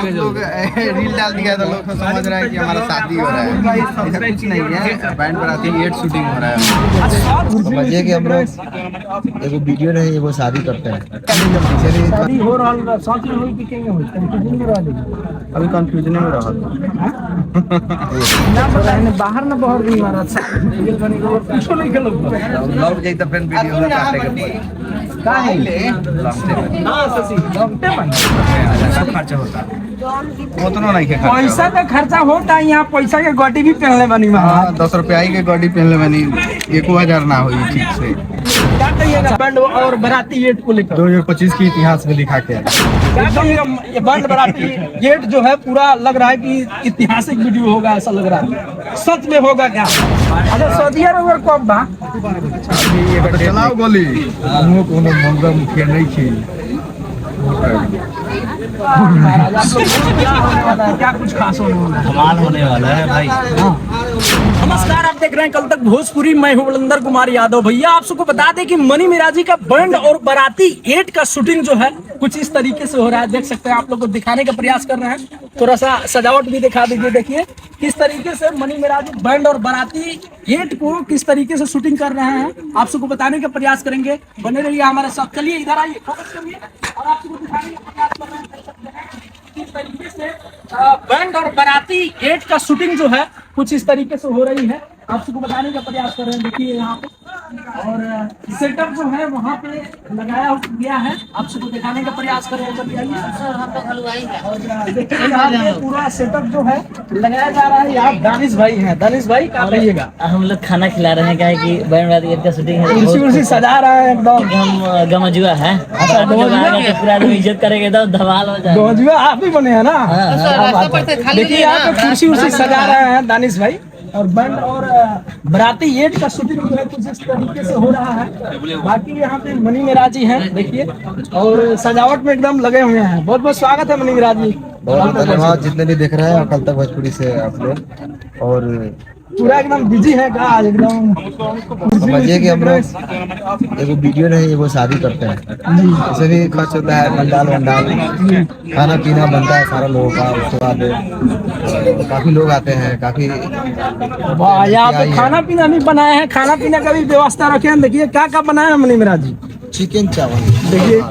आप लोग रील डाल दिया तो लोग समझ रहे हैं कि हमारा शादी हो रहा है, ऐसा कुछ नहीं है। बैंड बराती एड शूटिंग हो रहा है। समझिए कि हम लोग एगो वीडियो नहीं एगो शादी करते हैं। शादी हो रहा है, साथ में होई कि केंगे होई, कंफ्यूजन में रह अभी कंफ्यूजन में रहा ना पता है बाहर ना बहुत दिन मारा था ये बनी को कुछ नहीं खेलो लव जाई तो फ्रेंड वीडियो में काटेगा का है ले हां ससी लौटे बन सब खर्चा होता है वो तो नहीं के पैसा का खर्चा होता है। यहाँ पैसा के गाड़ी भी पहनले बनी हां 10 रुपया के गाड़ी पहनले बनी 1000 ना होई ठीक से। क्या कहिएगा बैंड और बाराती गेट को लेकर 2025 की इतिहास में लिखा के क्या कहिएगा? ये बैंड बाराती गेट जो है पूरा लग रहा है कि ऐतिहासिक वीडियो होगा, ऐसा लग रहा है। सच में होगा क्या? अच्छा सऊदी अरब कब बा चलाओ गोली हम कोनो मंगा मुखिया नहीं छी क्या कुछ खास होने वाला है भाई। नमस्कार, आप देख रहे हैं कल तक भोजपुरी। मैं हूं बलंदर कुमार यादव। भैया आप सबको बता दें कि मनी मिराजी का बैंड और बाराती 8 का शूटिंग जो है कुछ इस तरीके से हो रहा है। देख सकते हैं, आप लोग को दिखाने का प्रयास कर रहे हैं। थोड़ा सा सजावट भी दिखा दीजिए। देखिए किस तरीके से मनी मिराजी बैंड और बाराती 8 को किस तरीके से शूटिंग कर रहे हैं, आप सबको बताने का प्रयास करेंगे। बने रहिए हमारे साथ। चलिए इधर आइए, फोकस करिए और आप सबको दिखाने का प्रयास कर रहे हैं। किस तरीके से बैंड और बाराती 8 का शूटिंग जो है कुछ इस तरीके से हो रही है, आप सबको बताने का प्रयास कर रहे हैं। देखिए यहाँ पे और सेटअप जो है वहाँ पे लगाया गया है, आप सबको दिखाने का प्रयास कर रहे हैं। देखिए यहाँ पे पूरा सेटअप जो है लगाया जा रहा है। यहाँ दानिश भाई हैं। दानिश भाई क्या कहिएगा? हम लोग खाना खिला रहे हैं, क्या है कि बैंड बाराती का शूटिंग है, कुर्सी उर्सी सजा रहा है एकदम। हम गमजुआ है, पूरा इज्जत करेंगे तो धमाल हो जाएगा। गमजुआ आप ही बने हैं ना? देखिए यहाँ पे कुर्सी उर्सी सजा रहे हैं दानिश भाई। और बैंड और बाराती 8 का शूटिंग जो है कुछ इस तरीके से हो रहा है। बाकी यहाँ पे मनी मिराजी हैं, देखिए, और सजावट में एकदम लगे हुए हैं। बहुत बहुत स्वागत है मनी मिराजी। बहुत धन्यवाद जितने भी देख रहे हैं कल तक भोजपुरी से आप लोग। और पूरा एकदम बिजी है का आज एकदम। समझिए कि हम लोग एगो वीडियो नहीं एगो शादी करते हैं। इससे भी खर्च होता है, पंडाल वंडाल खाना पीना बनता है सारा लोगों का। उसके बाद काफी लोग आते हैं, काफी यहाँ पे खाना पीना भी बनाया है। खाना पीना का भी व्यवस्था रखे हैं। देखिए क्या क्या बनाया है मनी मिराजी। चिकन चावल, देखिए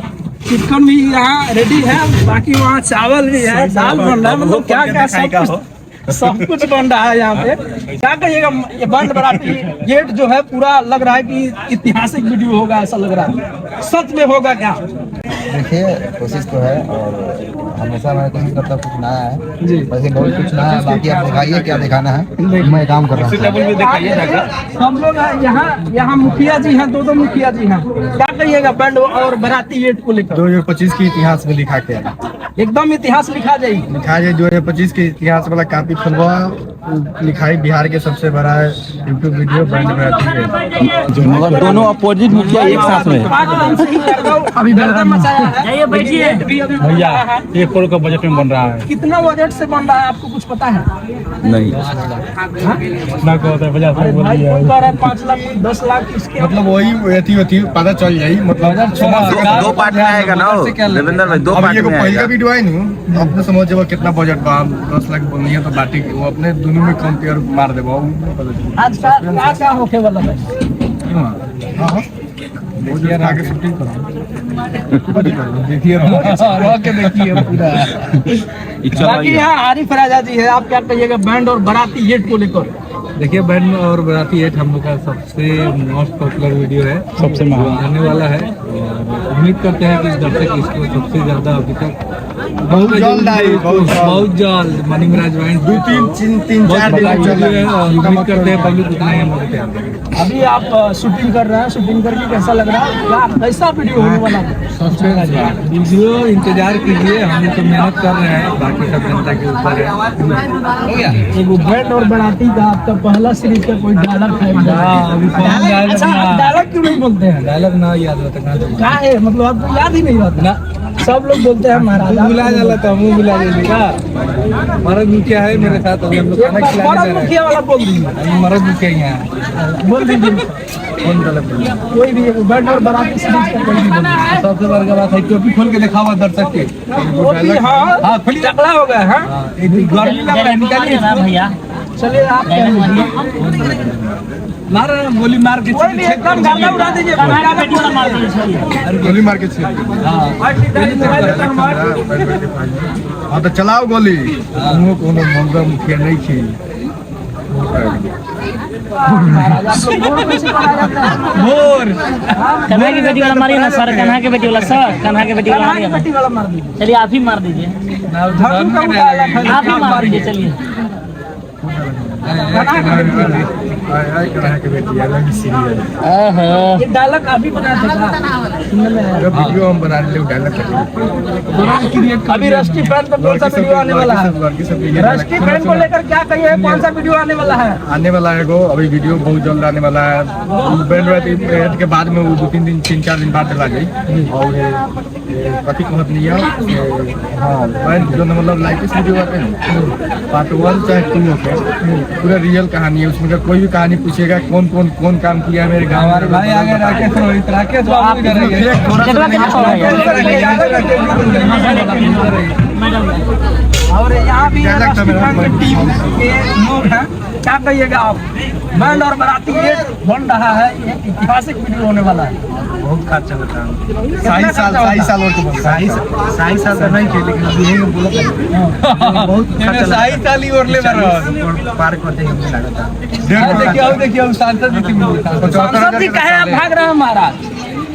चिकन भी यहाँ रेडी है, बाकी वहाँ चावल भी है, दाल बन रहा है, मतलब क्या क्या सब कुछ बन रहा है यहाँ पे। क्या कहिएगा? ये बैंड बाराती गेट जो है पूरा लग रहा है कि ऐतिहासिक वीडियो होगा, ऐसा लग रहा है। सच में होगा क्या? देखिए कोशिश तो है और हमेशा मैं कोशिश करता कुछ नया है जी। वैसे बहुत कुछ नया है, बाकी आप दिखाइए क्या दिखाना है। मैं काम कर रहा हूँ। हम लोग यहाँ मुखिया जी हैं, दो मुखिया जी हैं। क्या कहिएगा बैंड और बाराती 8 को लेकर 2025 की इतिहास में लिखा के एकदम इतिहास लिखा जाए 2025 के इतिहास वाला काफी खुलवा लिखाई। बिहार के सबसे बड़ा यूट्यूब वीडियो बैंड बाराती है। दोनों अपोजिट मुखिया एक साथ में अभी मचाया है। बैठिए भैया 1 करोड़ का बजट में बन रहा है। कितना बजट से बन रहा है आपको कुछ पता है? नहीं ना को होता है 5 लाख 10 लाख इसके मतलब वही पता चल जाई। मतलब 2 पार्ट में आएगा ना देवेंद्र भाई, 2 पार्ट में पहले का वीडियो है नु अपने समझ जब कितना बजट बा 10 लाख बोलनी है तो बाटी वो अपने दोनों में कंपेयर मार देबो। आज का क्या होके वाला है? हां बहुत यार आगे शूटिंग करो देखिए पूरा। बाकी यहाँ आरिफ राजा जी है, आप क्या कहिएगा बैंड और बाराती 8 को लेकर? देखिए बैंड और बाराती 8 हम लोग का सबसे मोस्ट पॉपुलर वीडियो है, सबसे आने वाला है। उम्मीद करते हैं कि दर्शक इसको सबसे ज्यादा अभी तक बहुत जल्द मनी मिराज बैंड 2-3-4 दिन चलिए और उम्मीद करते हैं पब्लिक उतना ही हमारे प्यार। अभी आप शूटिंग कर रहे हैं, शूटिंग करके कैसा लग रहा है? क्या कैसा वीडियो होने वाला है? सबसे वीडियो इंतजार कीजिए, हम लोग तो मेहनत कर रहे हैं, बाकी सब जनता के ऊपर है। एक बैंड और बाराती का आपका पहला सीरीज का कोई डायलॉग है? डायलॉग क्यों नहीं बोलते हैं? डायलॉग ना याद रहता क्या है मतलब आपको याद ही नहीं रहता? सब लोग बोलते हैं महाराज बुला जाला तो मुंह बुला देली का मरद मुखिया है मेरे साथ अभी हम लोग खाना खिलाने जा रहे मुखिया वाला बोल दीजिए हैं अभी मरद मुखिया ही हैं बोल दीजिए कौन गलत बोला कोई भी बैंड और बाराती सीरीज का कोई भी बोल दीजिए। सबसे बड़का बात है टोपी खोल के दिखावा दर्शक के वो भी हाँ हाँ खोली टकला हो गया है। गर्मी लग रहा है निकालिए ना भैया चलिए आप कह दीजिए। मार गोली मार के कोई भी एकदम गाना उड़ा दीजिए कन्हा के बेटी वाला मार दीजिए। गोली मार के छेड़ हाँ तो चलाओ गोली हमको कोनो मंगा मुखिया नहीं छी भोर कन्हा की बेटी वाला मारिए ना सर, कन्हा के बेटी वाला सर, कन्हा के बेटी वाला मारिए ना। बेटी वाला मार दीजिए। चलिए आप ही मार दीजिए, आप ही मार दीजिए। चलिए ओहो ये डायलॉग अभी बना था वीडियो हम बना रहे डायलॉग अभी रस्टी बैंड पे कौन सा वीडियो आने वाला है? रस्टी बैंड को लेकर क्या कहिए, कौन सा वीडियो आने वाला है? आने वाला है गो अभी वीडियो बहुत जल्द आने वाला है। बैंड रात के बाद में वो 2-3 दिन 3-4 दिन बाद चला गई और कथी कहत नहीं है हाँ बैंड जो मतलब लाइटेस्ट वीडियो आते हैं पार्ट 1 चाहे 2 के पूरा रियल कहानी है। उसमें कोई भी कहानी पूछेगा कौन काम किया मेरे गाँव हमारे भाई आगे राकेश रोहित राकेश बाबू इधर आइए कितना और यहाँ भी रस्टी बैंड की टीम के लोग हैं, क्या कहिएगा आप? बैंड और बाराती ये बन रहा है, ये ऐतिहासिक वीडियो होने वाला है। बहुत खर्चा होता है साई साल और साई साल तो नहीं खेले लेकिन अभी यही बोला बहुत खर्चा साई साल ही और ले बरो पार्क होते हैं लगता है। देखिए सांसद जी सांसद जी कहे आप भाग रहे हैं महाराज?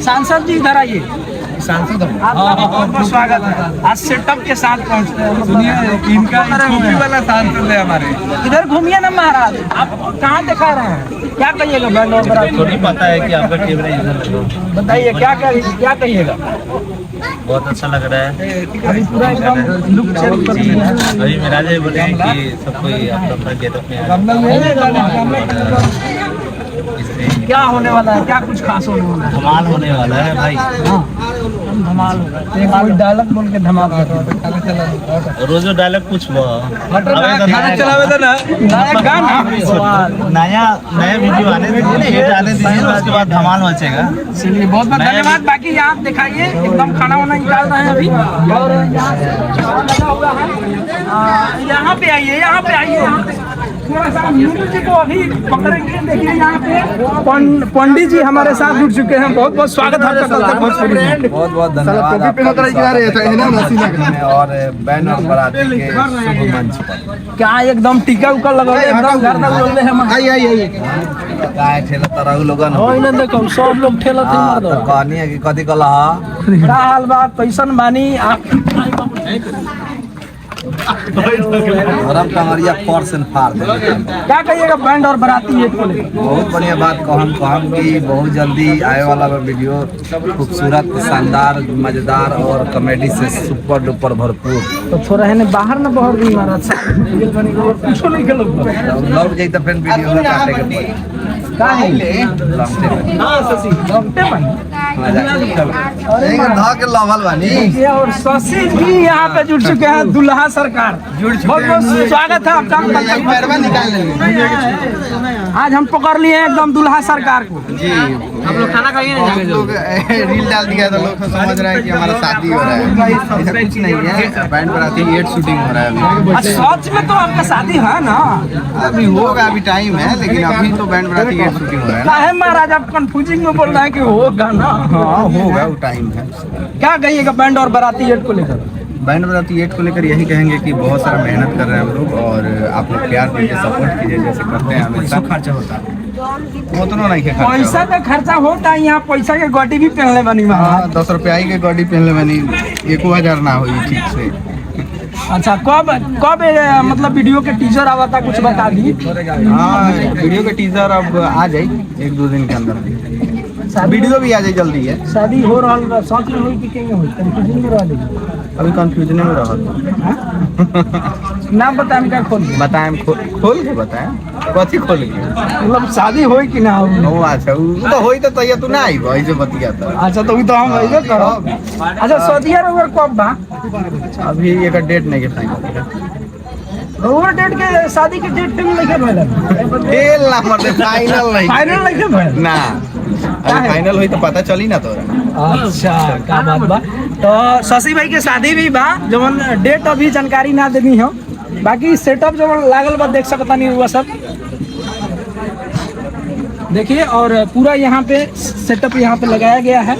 सांसद जी इधर आइए। सांसद आपका बहुत बहुत स्वागत है। आज सेटअप के साथ पहुंचते हैं। सुनिए इनका टोपी वाला सांसद है हमारे इधर घूमिए ना महाराज, आप कहाँ दिखा रहे हैं? क्या कहिएगा बैंड और बाराती? थोड़ी पता है कि आपका कैमरा इधर बताइए क्या कहिएगा? बहुत अच्छा लग रहा है। अभी पूरा एकदम लुक चेंज कर दिया है। अभी मेरा जो बोले कि सब कोई अपना गेटअप में आ क्या होने वाला है? क्या कुछ खास होने वाला है? धमाल होने वाला है भाई। धमाल होगा। कोई डायलॉग बोल के धमाल कर रोजो डायलॉग कुछ खाना चलावे तो ना गाना नया वीडियो आने दीजिए, हिट आने दीजिए, उसके बाद धमाल मचेगा। चलिए बहुत बहुत धन्यवाद। बाकी आप दिखाइए एकदम खाना वाना निकाल रहे हैं अभी और यहाँ लगा हुआ है। यहाँ पे आइए, यहाँ पे आइए, यहाँ पे थोड़ा सा नीरू जी को अभी पकड़ेंगे। देखिए यहाँ पे पंडित जी हमारे साथ जुड़ चुके हैं। बहुत बहुत स्वागत है आपका कल तक भोजपुरी में। बहुत बहुत धन्यवाद और बैंड और बाराती के शुभ मंच पर क्या एकदम टीका उका लगा एकदम घर तक बोल रहे हैं। आइए काय ठेला तरह लोगन हो इन्हें देखो सब लोग ठेला थे मार दो। कहानी है कि कथी कला क्या हाल बात कैसन बानी आप? गरम टंगरिया पर्सन फाड़ दे। क्या कहिएगा बैंड और बाराती ये को लेकर? बहुत बढ़िया बात कहम कि बहुत जल्दी आए वाला वीडियो खूबसूरत शानदार मजेदार और कॉमेडी से सुपर डुपर भरपूर। तो थोड़ा है ना बाहर ना बहुत भी महाराज कुछ नहीं खेलो लौट जाई तो फिर वीडियो में काटे के का है लौटते शशि लौटते अरे धा के लावल बानी ये और शशि भी यहाँ पे जुड़ चुके हैं। दुल्हा सरकार जुड़ चुके हैं। बहुत बहुत स्वागत है आपका। निकाल लेंगे आज हम पकड़ लिए हैं एकदम दुल्हा सरकार को। जी आप लोग खाना खाइए ना। रील डाल दिया तो लोग समझ रहे हैं कि हमारा शादी हो रहा है। ऐसा कुछ नहीं है, बैंड बाराती 8 शूटिंग हो रहा है अभी। सच में तो आपका शादी है ना? अभी होगा, अभी टाइम है, लेकिन अभी तो बैंड बाराती 8 शूटिंग हो रहा है। काहे महाराज आप कंफ्यूजिंग में बोल रहे हैं कि होगा ना? हाँ होगा, वो टाइम है। क्या कहिएगा बैंड और बाराती एट को लेकर? बैंड बाराती 8 को लेकर यही कहेंगे कि बहुत सारा मेहनत कर रहे हैं हम लोग और आप लोग प्यार कीजिए, सपोर्ट कीजिए जैसे करते हैं हमेशा। खर्चा होता है वो तो नहीं है, पैसा तो खर्चा होता है। यहाँ पैसा के गाड़ी भी पहनले बनी महाराज। 10 रुपया के गाड़ी पहनले बनी 1000 ना हुई ठीक से। अच्छा कब मतलब वीडियो के टीजर आवा था कुछ बता दी? हाँ वीडियो के टीजर अब आ जाए 1-2 दिन के अंदर। वीडियो भी आ जाए जल्दी है। शादी हो रहा है, सोच में हुई कि कहीं हुई कंफ्यूजन में रह अभी कंफ्यूजन में रहा नाम बताएं क्या खोल बताएं खोल के बताएं कथी खोल के मतलब शादी होई कि ना होई? ओ अच्छा उ तो होई तो तैया तू ना आई भाई जो बतिया था अच्छा तो तो हम ऐसे करो। अच्छा सऊदीया रोवर कब बा? अभी एक डेट नहीं के फाइनल रोवर डेट के शादी के डेट फिक्स नहीं भइल। डेल ना मत फाइनल नहीं फाइनल नहीं भइल ना अभी फाइनल होई तो पता चली ना तोरा। अच्छा क्या बात बा। तो शशि भाई के शादी भी बा जवन डेट अभी जानकारी ना देनी हो, बाकी सेटअप जवन लागल बा देख सकता नहीं हुआ सब देखिए। और पूरा यहाँ पे सेटअप यहाँ पे लगाया गया है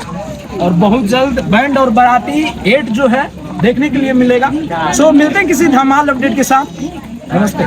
और बहुत जल्द बैंड और बाराती 8 जो है देखने के लिए मिलेगा। सो मिलते हैं किसी धमाल अपडेट के साथ। नमस्ते।